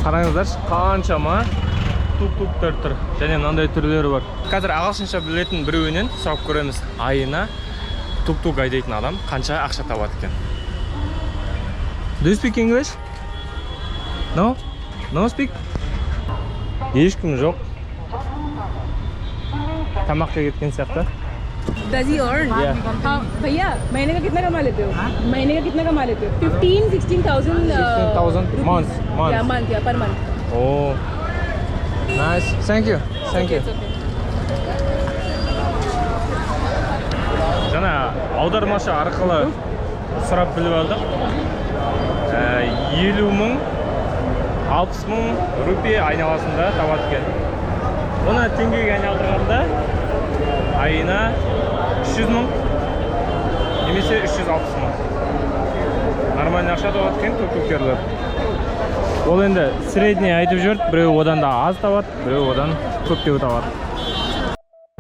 Қараңыздаршы, қаншама тук-туктар тұр. Және мынандай түрлері бар. Қазір ағылшынша білетін біреуінен сұрап көреміз. Айына тук-тук айдайтын адам қанша ақша табады екен. Do you speak English? No? No speak? Ешкім жоқ. Тамаққа кеткен сияқты. Does he earn? Yeah. भैया महीने का कितना कमा लेते हो? महीने का कितना कमा लेते हो? 15-16,000 16,000 month. Yeah, month, yeah, per month. Oh, nice. Thank you. Thank you. Жаңа аудармашы арқылы сұрап біліп алдық. 50,000, 60,000 рупия айналасында табады екен. Оны теңгеге айналдырғанда айына 300,000 немесе 360,000. Нормальный ақша табады екен тук-туктерлер. Ол енді средний айтып жүрді, біреу одан да аз табады, біреу одан көп деп табады.